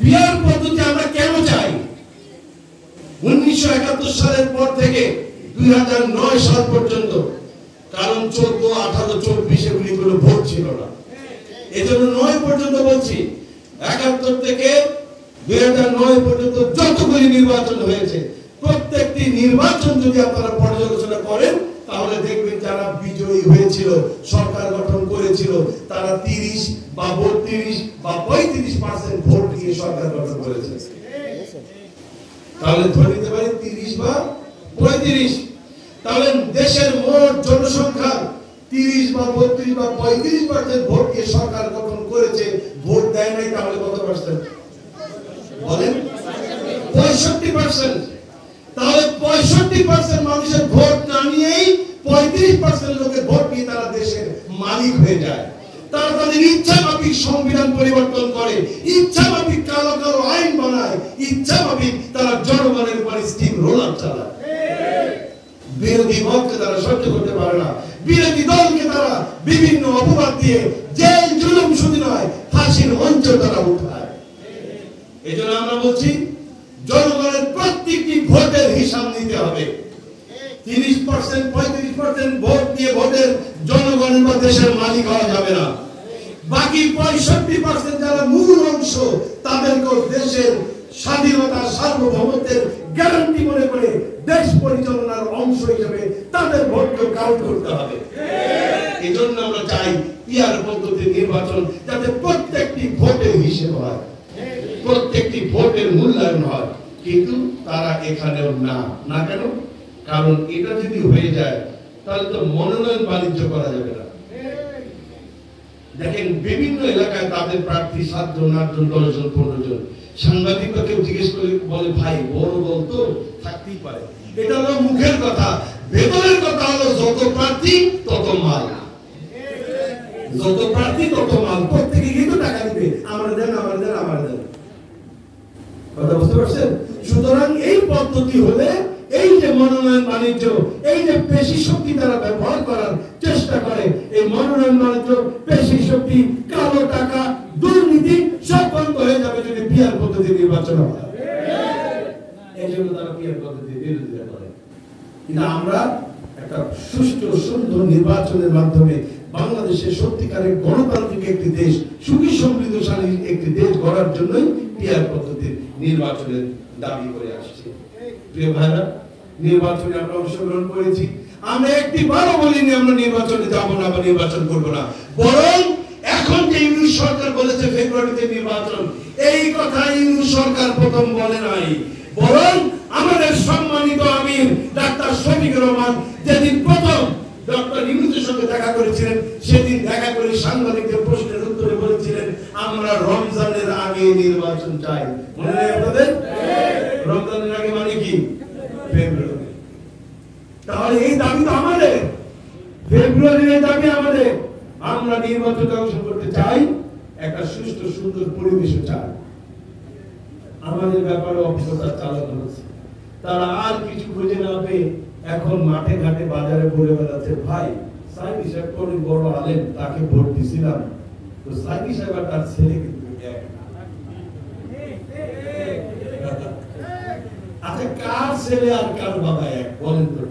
Peer পদ্ধতি আমরা কেন চাই? 1971 সালের পর থেকে 2009 সাল পর্যন্ত, কারণ 14, 18, 24 এগুলি কোনো ভোট ছিল না, এজন্য 9 পর্যন্ত বলছি। 71 থেকে 2009 পর্যন্ত যতগুলি নির্বাচন হয়েছে, প্রত্যেকটি নির্বাচন যদি আপনারা পর্যালোচনা করেন তাহলে দেখবেন যারা বিজয়ী হয়েছিল, সরকার গঠন করেছিল, তারা 30 বা 32 বা 35% ভোট দিয়ে সরকার গঠন করেছে। তাহলে ধরে নিতে পারি 30 বা 35। তাহলে দেশের মোট জনসংখ্যা 30 বা 32 বা 35% ভোট দিয়ে সরকার গঠন করেছে, ভোট দেয় নাই, তাহলে কত পার্সেন্ট বলেন? 65%। তাহলে 65% মানুষের ভোট না নিয়েই 35% লোকের ভোট নিয়ে তারা দেশের মালিক হয়ে যায়। তারা তাদের ইচ্ছা মাফিক সংবিধান পরিবর্তন করে, ইচ্ছা মাফিক কালো কালো আইন বানায়, ইচ্ছা মাফিক তারা জনগণের উপর স্টিম রোলার চালায়। বিরোধী মতকে তারা সহ্য করতে পারে না, বিরোধী দলকে তারা বিভিন্ন অপবাদ দিয়ে জেল জুলুম শুধু নয়, ফাঁসির মঞ্চ তারা উঠায়। এজন্য আমরা বলছি জনগণের প্রত্যেকটি ভোটের হিসাব নিতে হবে। 30% 35% ভোট দিয়ে ভোটের জনগণের বা দেশের মালিক হওয়া যাবে না। বাকি 65% যারা মূল অংশ, তাদেরকেও দেশের স্বাধীনতা সার্বভৌমত্বের গ্যারান্টি মনে করে দেশ পরিচালনার অংশ হিসেবে তাদের ভোটকে কাউন্ট করতে হবে। এই জন্য আমরা চাই পিয়ার পদ্ধতির নির্বাচন, যাতে প্রত্যেকটি ভোটের হিসেব হয়, প্রত্যেকটি ভোটের মূল্যায়ন হয়। কিন্তু তারা এখানেও না কেন? কারণ এটা যদি হয়ে যায় তাহলে তো মনোনয়ন বাণিজ্য করা যাবে না। দেখেন বিভিন্ন এলাকায় তাদের প্রার্থী 7 জন, 8 জন, 10 জন, 15 জন। সাংবাদিকরা কেউ জিজ্ঞেস করে বলে, ভাই বড় দল তো থাকতেই পারে। এটা হলো মুখের কথা, ভেতরের কথা হলো যত প্রার্থী তত মাল, যত প্রার্থী তত মাল। প্রত্যেকে কিন্তু টাকা দিবে, আমার দেন, আমার দেন, আমার দেন। কথা বুঝতে পারছেন? সুতরাং এই পদ্ধতি হলে এই যে মনোনয়ন বাণিজ্য, এই যে পেশি শক্তি তারা ব্যবহার করার চেষ্টা করে, এই মনোনয়ন বাণিজ্য, পেশি শক্তি, কালো টাকা, দুর্নীতি সব বন্ধ হয়ে যাবে যদি পিয়ার পদ্ধতি নির্বাচন হয়। এই জন্য তারা পিয়ার পদ্ধতির বিরোধিতা করে। কিন্তু আমরা একটা সুষ্ঠু সুন্দর নির্বাচনের মাধ্যমে বাংলাদেশের সত্যিকারের গণতান্ত্রিক একটি দেশ, সুখী সমৃদ্ধশালী একটি দেশ গড়ার জন্যই পিয়ার পদ্ধতির নির্বাচনের দাবি করে আসছে। প্রিয় ভাইরা, নির্বাচনে আমরা অংশগ্রহণ করেছি, আমরা একটি বারও বলিনি আমরা নির্বাচনে যাব না বা নির্বাচন করব না। বরং এখন যে ইউনিট সরকার বলেছে ফেব্রুয়ারিতে নির্বাচন, এই কথা ইউনিট সরকার প্রথম বলে নাই। বরং আমাদের সম্মানিত আমির ডাক্তার শফিকুর রহমান যেদিন প্রথম ডক্টর ইউনূসের সঙ্গে দেখা করেছিলেন, সেদিন দেখা করে সাংবাদিকদের প্রশ্নের উত্তরে বলেছিলেন, আমরা রমজানের আগে নির্বাচন চাই। মনে নেই আপনাদের? রমজানের আগে মানে কি? ফেব্রুয়ারি। তাহলে এই দাবি তো আমাদের, ফেব্রুয়ারির এই দাবি আমাদের। আমরা নির্বাচনে অংশ করতে চাই, একটা সুষ্ঠু সুন্দর পরিবেশ চাই। আমাদের ব্যাপারে অপপ্রচার চালানো হচ্ছে। তারা আর কিছু খুঁজে না পেয়ে এখন মাঠে ঘাটে বাজারে বলে বেড়াচ্ছে, ভাই সাইদি সাহেব কোন বড় আলেম, তাকে ভোট দিছিলাম, তো সাইদি সাহেব আর তার ছেলে কিন্তু এক। আচ্ছা, কার ছেলে আর কার বাবা এক বলেন তো?